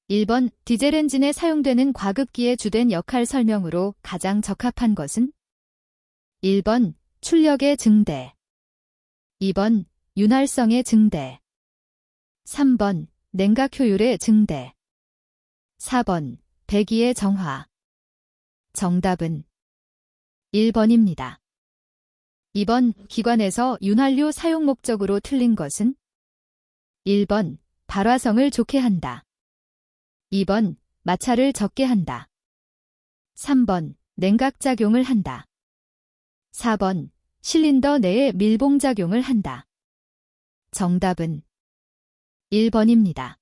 1번 디젤 엔진에 사용되는 과급기의 주된 역할 설명으로 가장 적합한 것은? 1번 출력의 증대, 2번 윤활성의 증대, 3번 냉각 효율의 증대, 4번 배기의 정화. 정답은 1번입니다. 2번 기관에서 윤활유 사용 목적으로 틀린 것은? 1번 발화성을 좋게 한다, 2번 마찰을 적게 한다, 3번 냉각작용을 한다, 4번 실린더 내에 밀봉작용을 한다. 정답은 1번입니다.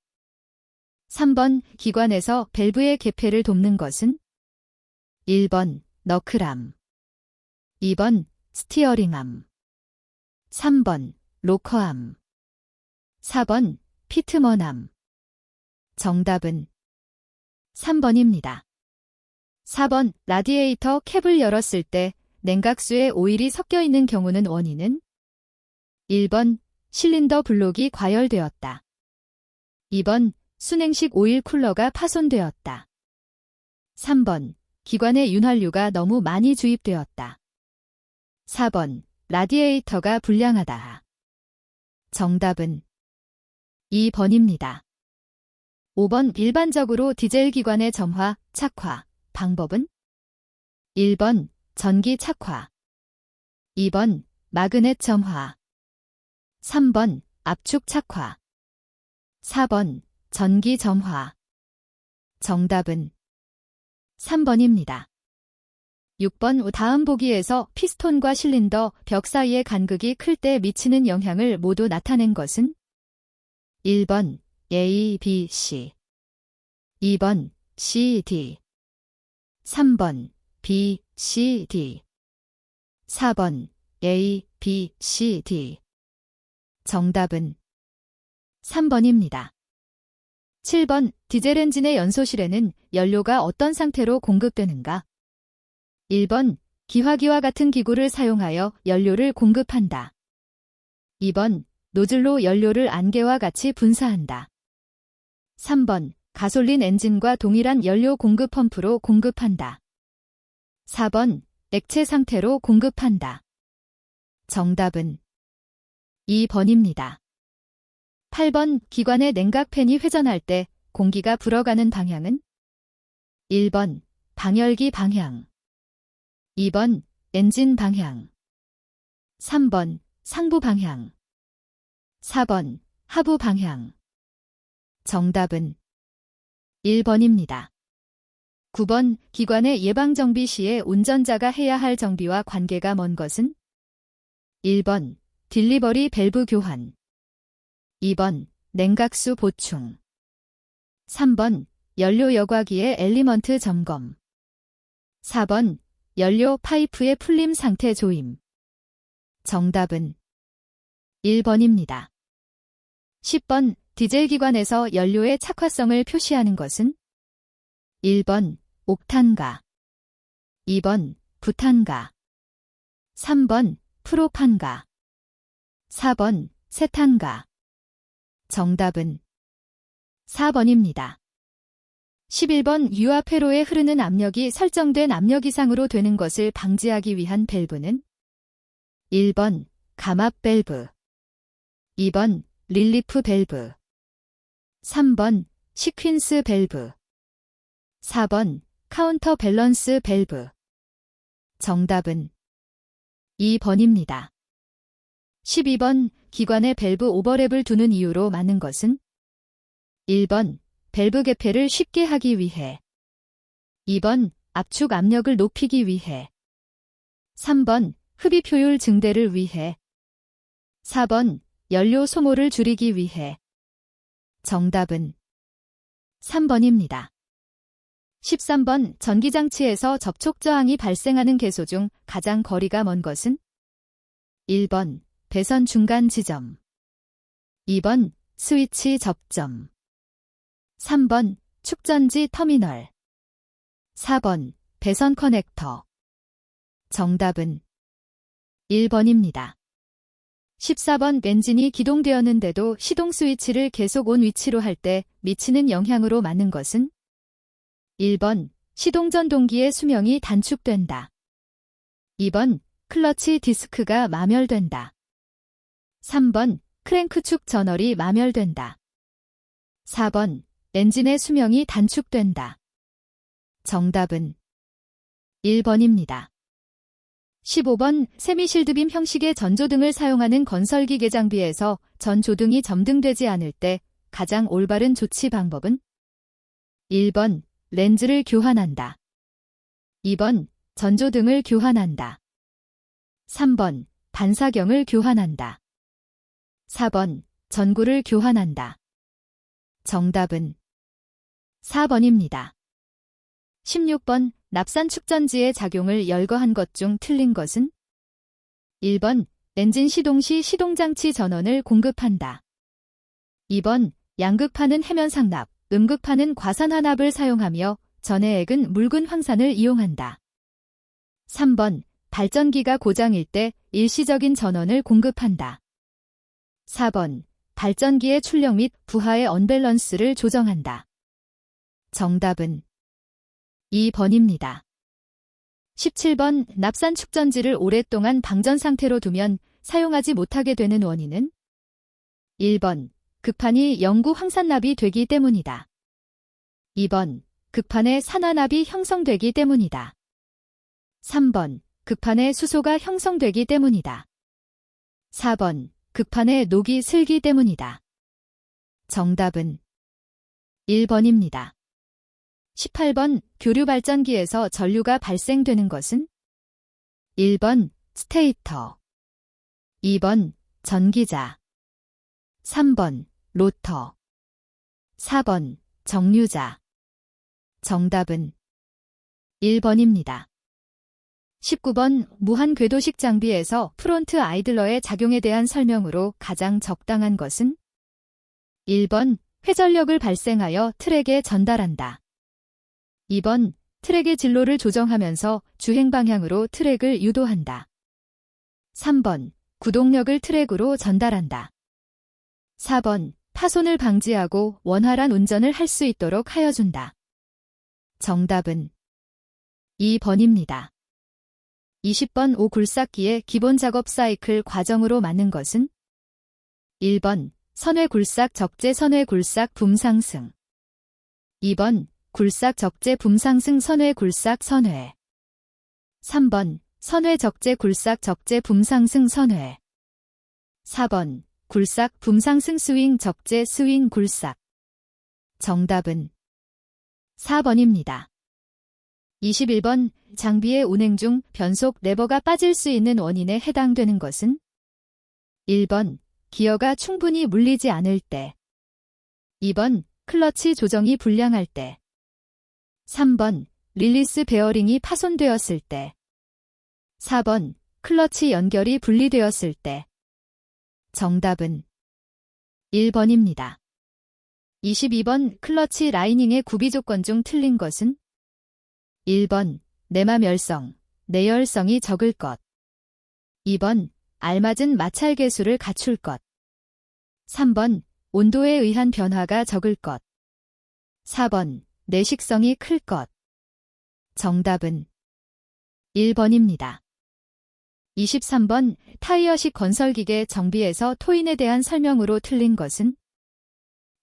3번 기관에서 밸브의 개폐를 돕는 것은? 1번 너클암, 2번 스티어링암, 3번 로커암, 4번 피트먼암. 정답은 3번입니다. 4번 라디에이터 캡을 열었을 때 냉각수에 오일이 섞여 있는 경우는 원인은? 1번 실린더 블록이 과열되었다, 2번 순행식 오일 쿨러가 파손되었다, 3번 기관에 윤활유가 너무 많이 주입되었다, 4번 라디에이터가 불량하다. 정답은 2번입니다. 5번 일반적으로 디젤 기관의 점화, 착화 방법은? 1번 전기 착화, 2번 마그넷 점화, 3번 압축 착화, 4번 전기 점화. 정답은 3번입니다. 6번 다음 보기에서 피스톤과 실린더, 벽 사이의 간극이 클 때 미치는 영향을 모두 나타낸 것은? 1번 A, B, C, 2번 C, D, 3번 B, C, D, 4번 A, B, C, D. 정답은 3번입니다. 7번 디젤 엔진의 연소실에는 연료가 어떤 상태로 공급되는가? 1번 기화기와 같은 기구를 사용하여 연료를 공급한다. 2번 노즐로 연료를 안개와 같이 분사한다. 3번 가솔린 엔진과 동일한 연료 공급 펌프로 공급한다. 4번 액체 상태로 공급한다. 정답은 2번입니다. 8번 기관의 냉각팬이 회전할 때 공기가 불어가는 방향은? 1번 방열기 방향, 2번 엔진 방향, 3번 상부 방향, 4번 하부 방향. 정답은 1번입니다. 9번 기관의 예방정비 시에 운전자가 해야 할 정비와 관계가 먼 것은? 1번 딜리버리 밸브 교환, 2번 냉각수 보충, 3번 연료 여과기의 엘리먼트 점검, 4번 연료 파이프의 풀림 상태 조임. 정답은 1번입니다. 10번 디젤 기관에서 연료의 착화성을 표시하는 것은? 1번 옥탄가, 2번 부탄가, 3번 프로판가, 4번 세탄가. 정답은 4번입니다. 11번 유압 회로에 흐르는 압력이 설정된 압력 이상으로 되는 것을 방지하기 위한 밸브는? 1번 감압 밸브, 2번 릴리프 밸브, 3번 시퀸스 밸브, 4번 카운터 밸런스 밸브. 정답은 2번입니다. 12번 기관에 밸브 오버랩을 두는 이유로 많은 것은? 1번 밸브 개폐를 쉽게 하기 위해, 2번 압축 압력을 높이기 위해, 3번 흡입 효율 증대를 위해, 4번 연료 소모를 줄이기 위해. 정답은 3번입니다. 13번 전기장치에서 접촉 저항이 발생하는 개소 중 가장 거리가 먼 것은? 1번 배선 중간 지점, 2번 스위치 접점, 3번 축전지 터미널, 4번 배선 커넥터. 정답은 1번입니다. 14번 엔진이 기동되었는데도 시동 스위치를 계속 온 위치로 할 때 미치는 영향으로 많은 것은? 1번 시동 전동기의 수명이 단축된다. 2번 클러치 디스크가 마멸된다. 3번 크랭크축 전월이 마멸된다. 4번 엔진의 수명이 단축된다. 정답은 1번입니다. 15번 세미실드빔 형식의 전조등을 사용하는 건설기계 장비에서 전조등이 점등되지 않을 때 가장 올바른 조치 방법은? 1번 렌즈를 교환한다. 2번 전조등을 교환한다. 3번 반사경을 교환한다. 4번 전구를 교환한다. 정답은 4번입니다. 16번 납산 축전지의 작용을 열거한 것 중 틀린 것은? 1번 엔진 시동 시 시동장치 전원을 공급한다. 2번 양극판은 해면상납, 음극판은 과산화납을 사용하며 전해액은 묽은 황산을 이용한다. 3번 발전기가 고장일 때 일시적인 전원을 공급한다. 4번 발전기의 출력 및 부하의 언밸런스를 조정한다. 정답은 2번입니다. 17번 납산 축전지를 오랫동안 방전 상태로 두면 사용하지 못하게 되는 원인은? 1번 극판이 영구 황산납이 되기 때문이다. 2번 극판에 산화납이 형성되기 때문이다. 3번 극판에 수소가 형성되기 때문이다. 4번 극판에 녹이 슬기 때문이다. 정답은 1번입니다. 18번 교류 발전기에서 전류가 발생되는 것은? 1번 스테이터, 2번 전기자, 3번 로터, 4번 정류자. 정답은 1번입니다. 19번 무한 궤도식 장비에서 프론트 아이들러의 작용에 대한 설명으로 가장 적당한 것은? 1번 회전력을 발생하여 트랙에 전달한다. 2번 트랙의 진로를 조정하면서 주행 방향으로 트랙을 유도한다. 3번 구동력을 트랙으로 전달한다. 4번 파손을 방지하고 원활한 운전을 할 수 있도록 하여준다. 정답은 2번입니다. 20번 오굴삭기의 기본 작업 사이클 과정으로 맞는 것은? 1번 선회 굴삭 적재 선회 굴삭 붐 상승. 2번 굴삭 적재 붐 상승 선회 굴삭 선회. 3번 선회 적재 굴삭 적재 붐 상승 선회. 4번 굴삭 붐 상승 스윙 적재 스윙 굴삭. 정답은 4번입니다. 21번 장비의 운행 중 변속 레버가 빠질 수 있는 원인에 해당되는 것은? 1번 기어가 충분히 물리지 않을 때. 2번 클러치 조정이 불량할 때. 3번 릴리스 베어링이 파손되었을 때. 4번 클러치 연결이 분리되었을 때. 정답은 1번입니다. 22번 클러치 라이닝의 구비 조건 중 틀린 것은? 1번 내마멸성, 내열성이 적을 것. 2번 알맞은 마찰 계수를 갖출 것. 3번 온도에 의한 변화가 적을 것. 4번 내식성이 클 것. 정답은 1번입니다. 23번 타이어식 건설기계 정비에서 토인에 대한 설명으로 틀린 것은?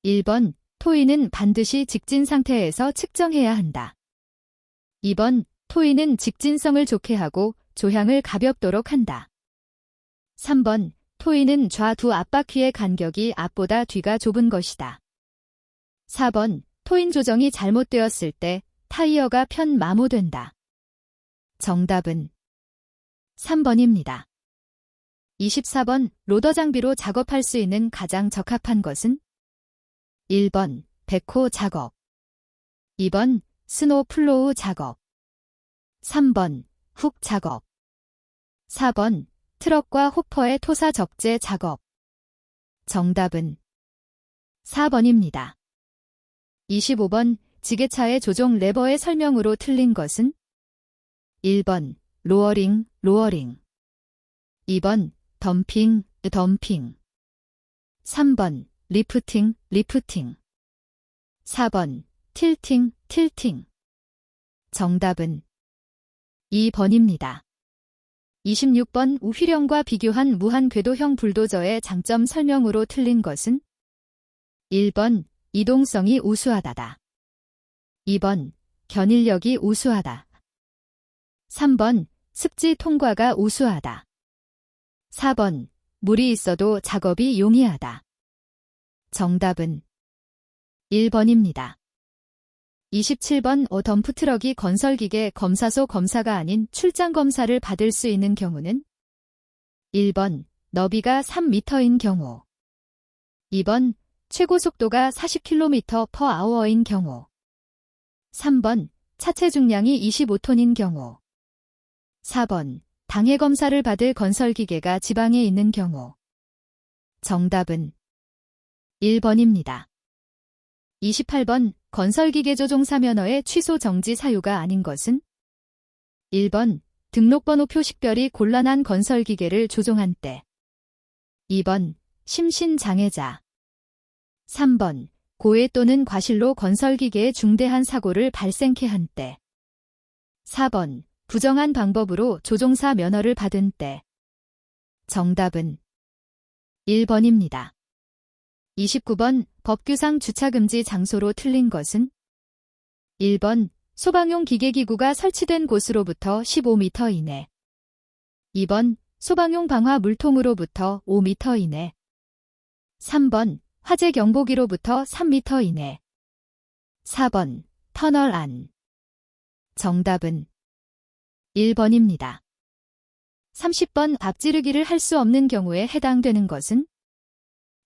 1번 토인은 반드시 직진 상태에서 측정해야 한다. 2번 토인은 직진성을 좋게 하고 조향을 가볍도록 한다. 3번 토인은 좌 두 앞바퀴의 간격이 앞보다 뒤가 좁은 것이다. 4번 토인 조정이 잘못되었을 때 타이어가 편마모된다. 정답은 3번입니다. 24번 로더 장비로 작업할 수 있는 가장 적합한 것은? 1번 백호 작업. 2번 스노플로우 작업. 3번 훅 작업. 4번 트럭과 호퍼의 토사 적재 작업. 정답은 4번입니다. 25번 지게차의 조종 레버의 설명으로 틀린 것은? 1번 로어링, 로어링. 2번 덤핑, 덤핑. 3번 리프팅, 리프팅. 4번 틸팅, 틸팅. 정답은 2번입니다. 26번 우휘령과 비교한 무한 궤도형 불도저의 장점 설명으로 틀린 것은 1번 이동성이 우수하다다. 2번 견인력이 우수하다. 3번 습지 통과가 우수하다. 4번 물이 있어도 작업이 용이하다. 정답은 1번입니다. 27번 덤프트럭이 건설기계 검사소 검사가 아닌 출장 검사를 받을 수 있는 경우는 1번 너비가 3m인 경우. 2번 최고 속도가 40km/h인 경우. 3번 차체 중량이 25톤인 경우. 4번 당해 검사를 받을 건설기계가 지방에 있는 경우. 정답은 1번입니다. 28번 건설기계 조종사 면허의 취소 정지 사유가 아닌 것은 1번 등록번호표 식별이 곤란한 건설기계를 조종한 때. 2번 심신장애자. 3번 고해 또는 과실로 건설기계에 중대한 사고를 발생케 한 때. 4번 부정한 방법으로 조종사 면허를 받은 때. 정답은 1번입니다. 29번 법규상 주차금지 장소로 틀린 것은 1번 소방용 기계기구가 설치된 곳으로부터 15m 이내. 2번 소방용 방화 물통으로부터 5m 이내. 3번 화재 경보기로부터 3m 이내. 4번 터널 안. 정답은 1번입니다. 30번 앞지르기를 할 수 없는 경우에 해당되는 것은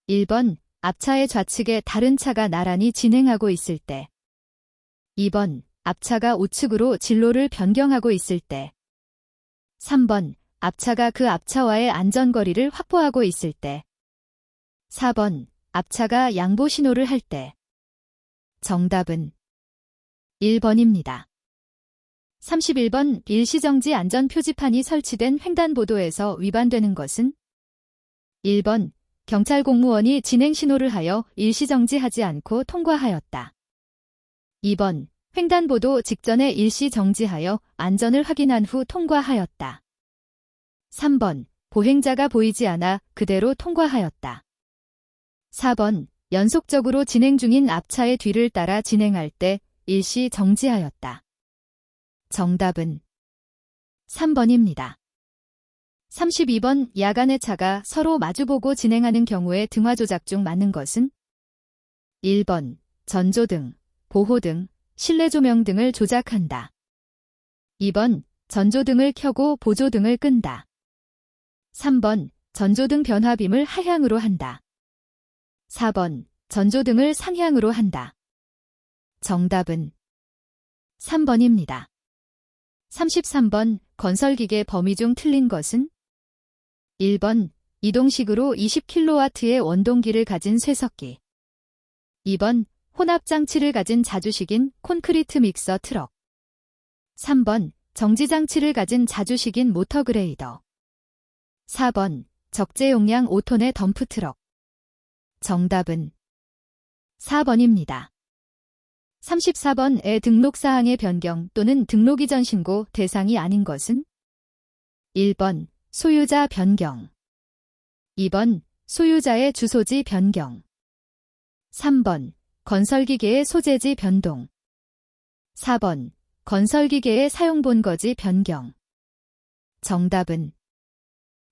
1번 앞차의 좌측에 다른 차가 나란히 진행하고 있을 때. 2번 앞차가 우측으로 진로를 변경하고 있을 때. 3번 앞차가 그 앞차와의 안전거리를 확보하고 있을 때. 4번 앞차가 양보 신호를 할 때. 정답은 1번입니다. 31번 일시정지 안전표지판이 설치된 횡단보도에서 위반되는 것은 1번 경찰 공무원이 진행 신호를 하여 일시정지하지 않고 통과하였다. 2번 횡단보도 직전에 일시정지하여 안전을 확인한 후 통과하였다. 3번 보행자가 보이지 않아 그대로 통과하였다. 4번 연속적으로 진행 중인 앞차의 뒤를 따라 진행할 때 일시정지하였다. 정답은 3번입니다. 32번 야간에 차가 서로 마주보고 진행하는 경우에 등화 조작 중 맞는 것은 1번 전조등, 보호등, 실내 조명 등을 조작한다. 2번 전조등을 켜고 보조등을 끈다. 3번 전조등 변화빔을 하향으로 한다. 4번 전조등을 상향으로 한다. 정답은 3번입니다. 33번 건설기계 범위 중 틀린 것은 1번 이동식으로 20kW의 원동기를 가진 쇠석기. 2번 혼합장치를 가진 자주식인 콘크리트 믹서 트럭. 3번 정지장치를 가진 자주식인 모터 그레이더. 4번 적재용량 5톤의 덤프트럭. 정답은 4번입니다. 34번의 등록사항의 변경 또는 등록 이전 신고 대상이 아닌 것은 1번 소유자 변경. 2번 소유자의 주소지 변경. 3번 건설기계의 소재지 변동. 4번 건설기계의 사용본거지 변경. 정답은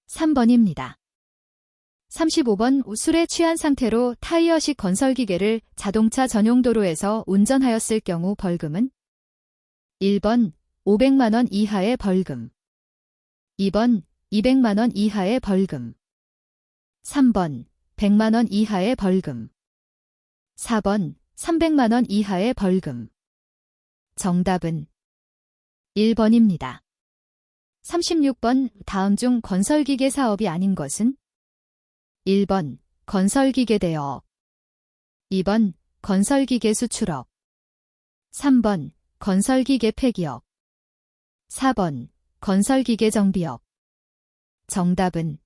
3번입니다. 35번 술에 취한 상태로 타이어식 건설기계를 자동차 전용 도로에서 운전하였을 경우 벌금은 1번 500만원 이하의 벌금. 2번 200만원 이하의 벌금. 3번 100만원 이하의 벌금. 4번 300만원 이하의 벌금. 정답은 1번입니다. 36번 다음 중 건설기계 사업이 아닌 것은 1번 건설기계 대여업. 2번 건설기계 수출업. 3번 건설기계 폐기업. 4번 건설기계 정비업. 정답은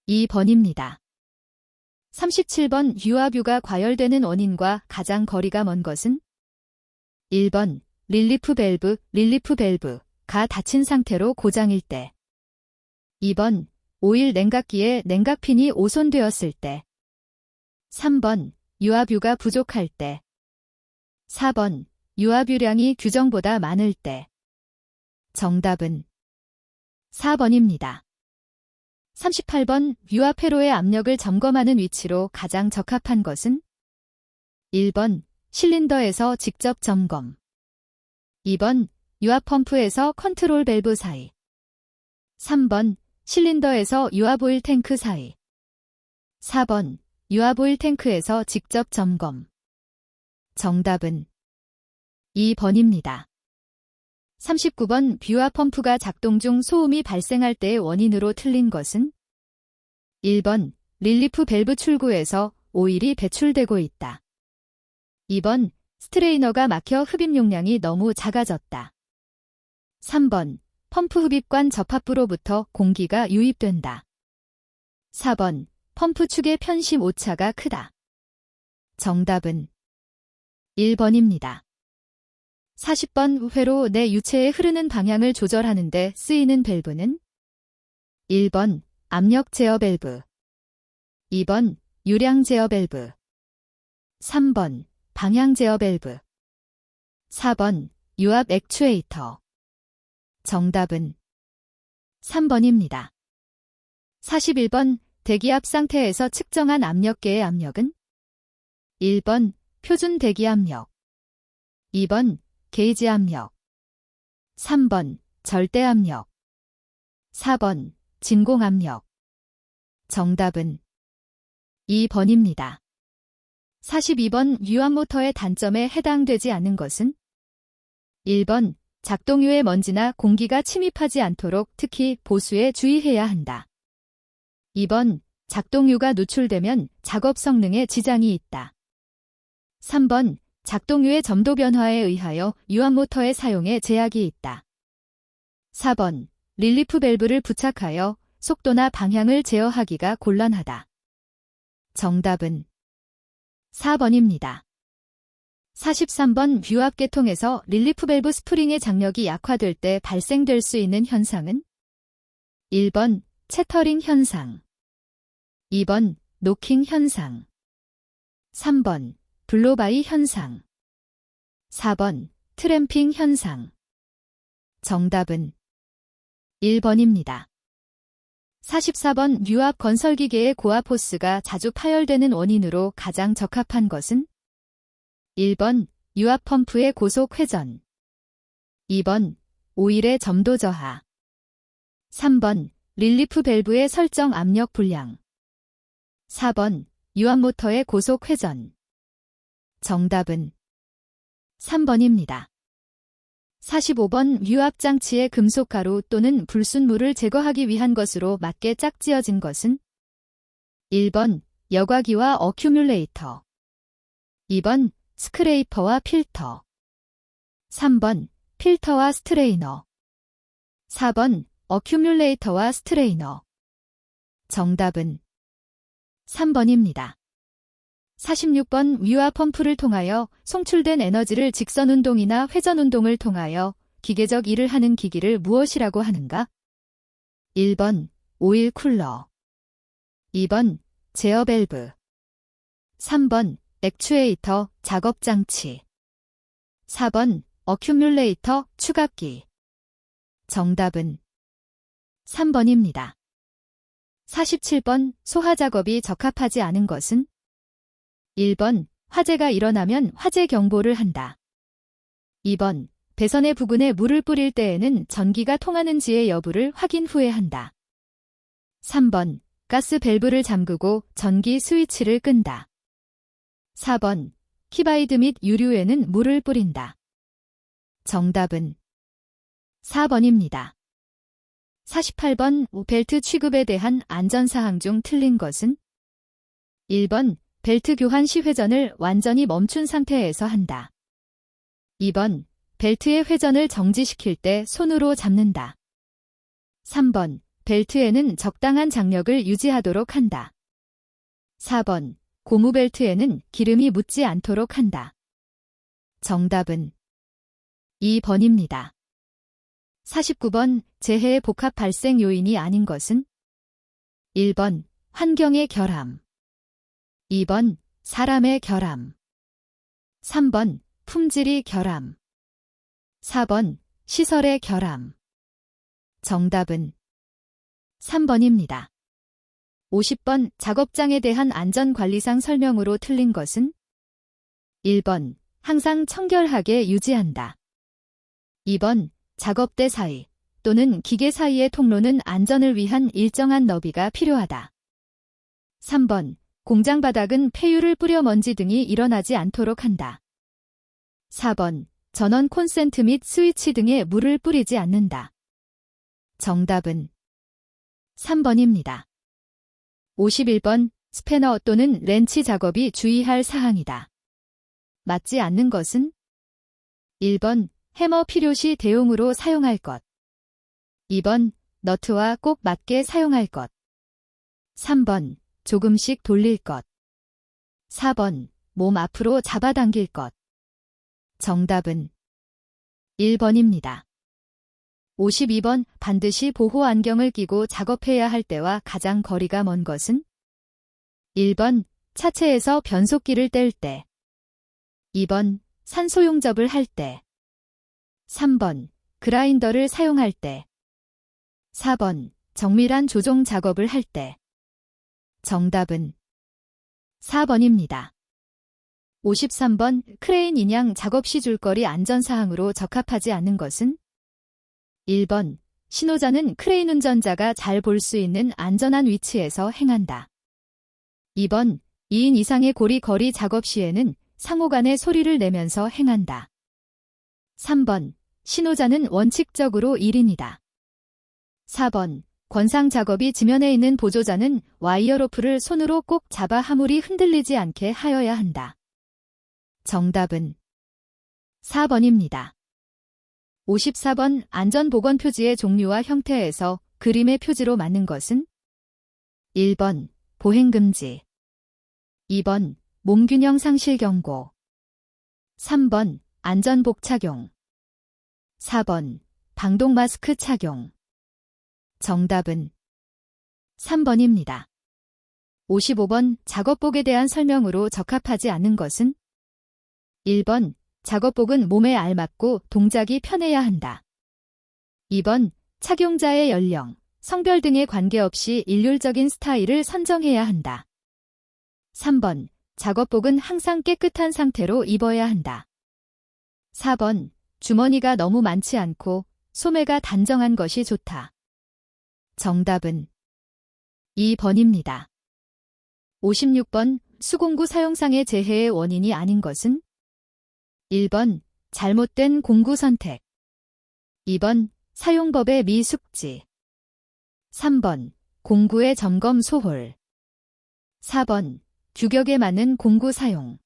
2번입니다. 37번 유압유가 과열되는 원인과 가장 거리가 먼 것은? 1번 릴리프 밸브가 닫힌 상태로 고장일 때. 2번 오일 냉각기에 냉각핀이 오손되었을 때. 3번 유압유가 부족할 때. 4번 유압유량이 규정보다 많을 때. 정답은 4번입니다. 38번 유압 회로의 압력을 점검하는 위치로 가장 적합한 것은? 1번 실린더에서 직접 점검. 2번 유압 펌프에서 컨트롤 밸브 사이. 3번 실린더에서 유압 오일 탱크 사이. 4번 유압 오일 탱크에서 직접 점검. 정답은 2번입니다. 39번 유압 펌프가 작동 중 소음이 발생할 때의 원인으로 틀린 것은? 1번 릴리프 밸브 출구에서 오일이 배출되고 있다. 2번 스트레이너가 막혀 흡입 용량이 너무 작아졌다. 3번 펌프 흡입관 접합부로부터 공기가 유입된다. 4번 펌프 축의 편심 오차가 크다. 정답은 1번입니다. 40번 회로 내 유체의 흐르는 방향을 조절하는 데 쓰이는 밸브는? 1번 압력 제어 밸브. 2번 유량 제어 밸브. 3번 방향 제어 밸브. 4번 유압 액추에이터. 정답은 3번입니다. 41번 대기압 상태에서 측정한 압력계의 압력은? 1번 표준 대기 압력. 2번 게이지 압력. 3번 절대 압력. 4번 진공 압력. 정답은 2번입니다. 42번 유압 모터의 단점에 해당되지 않는 것은? 1번 작동 후에 먼지나 공기가 침입하지 않도록 특히 보수에 주의해야 한다. 2번 작동 후가 노출되면 작업 성능에 지장이 있다. 3번 작동 후의 점도 변화에 의하여 유압 모터의 사용에 제약이 있다. 4번 릴리프 밸브를 부착하여 속도나 방향을 제어하기가 곤란하다. 정답은 4번입니다. 43번 유압 계통에서 릴리프 밸브 스프링의 장력이 약화될 때 발생될 수 있는 현상은? 1번 채터링 현상. 2번 노킹 현상. 3번 블로바이 현상. 4번 트램핑 현상. 정답은 1번입니다. 44번 유압 건설기계의 고압 호스가 자주 파열되는 원인으로 가장 적합한 것은? 1번 유압 펌프의 고속 회전. 2번 오일의 점도 저하. 3번 릴리프 밸브의 설정 압력 불량. 4번 유압 모터의 고속 회전. 정답은 3번입니다. 45번 유압 장치의 금속 가루 또는 불순물을 제거하기 위한 것으로 맞게 짝지어진 것은? 1번 여과기와 어큐뮬레이터. 2번 스크레이퍼와 필터. 3번 필터와 스트레이너. 4번 어큐뮬레이터와 스트레이너. 정답은 3번입니다. 46번 유압 펌프를 통하여 송출된 에너지를 직선 운동이나 회전 운동을 통하여 기계적 일을 하는 기기를 무엇이라고 하는가? 1번 오일 쿨러. 2번 제어 밸브. 3번 액추에이터 작업 장치. 4번 어큐뮬레이터 추각기. 정답은 3번입니다. 47번 소화 작업이 적합하지 않은 것은? 1번 화재가 일어나면 화재 경보를 한다. 2번 배선의 부근에 물을 뿌릴 때에는 전기가 통하는지의 여부를 확인 후에 한다. 3번 가스 밸브를 잠그고 전기 스위치를 끈다. 4번 키바이드 및 유류에는 물을 뿌린다. 정답은 4번입니다. 48번 벨트 취급에 대한 안전사항 중 틀린 것은? 1번 벨트 교환 시 회전을 완전히 멈춘 상태에서 한다. 2번 벨트의 회전을 정지시킬 때 손으로 잡는다. 3번 벨트에는 적당한 장력을 유지하도록 한다. 4번. 고무 벨트에는 기름이 묻지 않도록 한다. 정답은 2번입니다. 49번. 재해의 복합 발생 요인이 아닌 것은? 1번. 환경의 결함. 2번. 사람의 결함. 3번. 품질이 결함. 4번. 시설의 결함. 정답은 3번입니다. 50번. 작업장에 대한 안전관리상 설명으로 틀린 것은? 1번. 항상 청결하게 유지한다. 2번. 작업대 사이 또는 기계 사이의 통로는 안전을 위한 일정한 너비가 필요하다. 3번. 공장 바닥은 폐유를 뿌려 먼지 등이 일어나지 않도록 한다. 4번. 전원 콘센트 및 스위치 등에 물을 뿌리지 않는다. 정답은 3번입니다. 51번. 스패너 또는 렌치 작업이 주의할 사항이다. 맞지 않는 것은? 1번. 해머 필요시 대용으로 사용할 것. 2번. 너트와 꼭 맞게 사용할 것. 3번. 조금씩 돌릴 것. 4번. 몸 앞으로 잡아당길 것. 정답은 1번입니다. 52번. 반드시 보호 안경을 끼고 작업해야 할 때와 가장 거리가 먼 것은? 1번. 차체에서 변속기를 뗄 때. 2번. 산소 용접을 할 때. 3번. 그라인더를 사용할 때. 4번. 정밀한 조종 작업을 할 때. 정답은 4번입니다. 53번. 크레인 인양 작업 시 줄거리 안전사항으로 적합하지 않은 것은? 1번. 신호자는 크레인 운전자가 잘 볼 수 있는 안전한 위치에서 행한다. 2번. 2인 이상의 고리 작업 시에는 상호 간의 소리를 내면서 행한다. 3번. 신호자는 원칙적으로 1인이다. 4번. 권상 작업이 지면에 있는 보조자는 와이어 로프를 손으로 꼭 잡아 하물이 흔들리지 않게 하여야 한다. 정답은 4번입니다. 54번. 안전보건 표지의 종류와 형태에서 그림의 표지로 맞는 것은? 1번. 보행금지. 2번. 몸균형 상실 경고. 3번. 안전복 착용. 4번. 방독 마스크 착용. 정답은 3번입니다. 55번. 작업복에 대한 설명으로 적합하지 않은 것은? 1번. 작업복은 몸에 알맞고 동작이 편해야 한다. 2번. 착용자의 연령, 성별 등에 관계없이 일률적인 스타일을 선정해야 한다. 3번. 작업복은 항상 깨끗한 상태로 입어야 한다. 4번. 주머니가 너무 많지 않고 소매가 단정한 것이 좋다. 정답은 2번입니다. 56번. 수공구 사용상의 재해의 원인이 아닌 것은? 1번. 잘못된 공구 선택. 2번. 사용법의 미숙지. 3번. 공구의 점검 소홀. 4번. 규격에 맞는 공구 사용.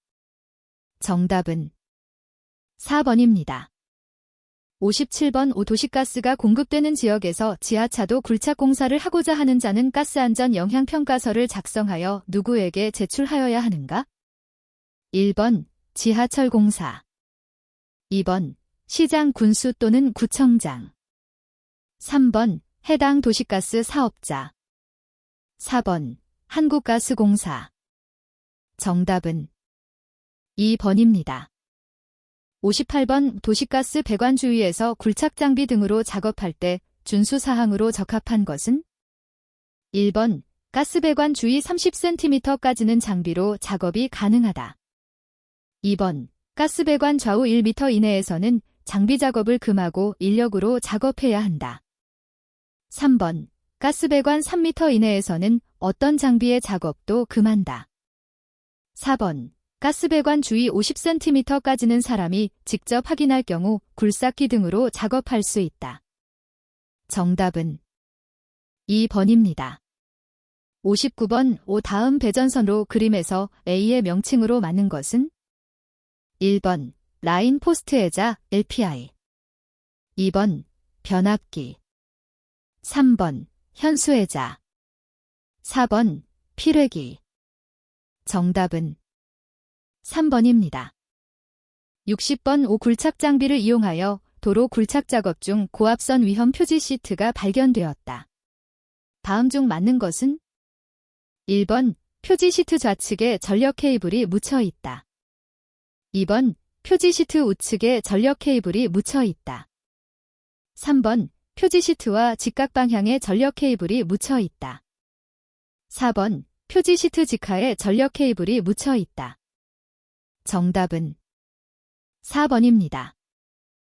정답은 4번입니다. 57번. 도시가스가 공급되는 지역에서 지하차도 굴착 공사를 하고자 하는 자는 가스안전 영향평가서를 작성하여 누구에게 제출하여야 하는가? 1번. 지하철 공사. 2번. 시장 군수 또는 구청장. 3번. 해당 도시가스 사업자. 4번. 한국가스공사. 정답은 2번입니다. 58번. 도시가스 배관 주위에서 굴착 장비 등으로 작업할 때 준수 사항으로 적합한 것은? 1번. 가스 배관 주위 30cm까지는 장비로 작업이 가능하다. 2번. 가스 배관 좌우 1m 이내에서는 장비 작업을 금하고 인력으로 작업해야 한다. 3번. 가스 배관 3m 이내에서는 어떤 장비의 작업도 금한다. 4번. 가스 배관 주위 50cm까지는 사람이 직접 확인할 경우 굴삭기 등으로 작업할 수 있다. 정답은 2번입니다. 59번. 다음 배전선로 그림에서 A의 명칭으로 맞는 것은? 1번. 라인 포스트 해자 LPI. 2번. 변압기. 3번. 현수회자. 4번 필회기. 정답은 3번입니다. 60번 5 굴착 장비를 이용하여 도로 굴착 작업 중 고압선 위험 표지 시트가 발견되었다. 다음 중 맞는 것은? 1번 표지 시트 좌측에 전력 케이블이 묻혀 있다. 2번 표지 시트 우측에 전력 케이블이 묻혀 있다. 3번 표지 시트와 직각 방향에 전력 케이블이 묻혀 있다. 4번 표지 시트 직하에 전력 케이블이 묻혀 있다. 정답은 4번입니다.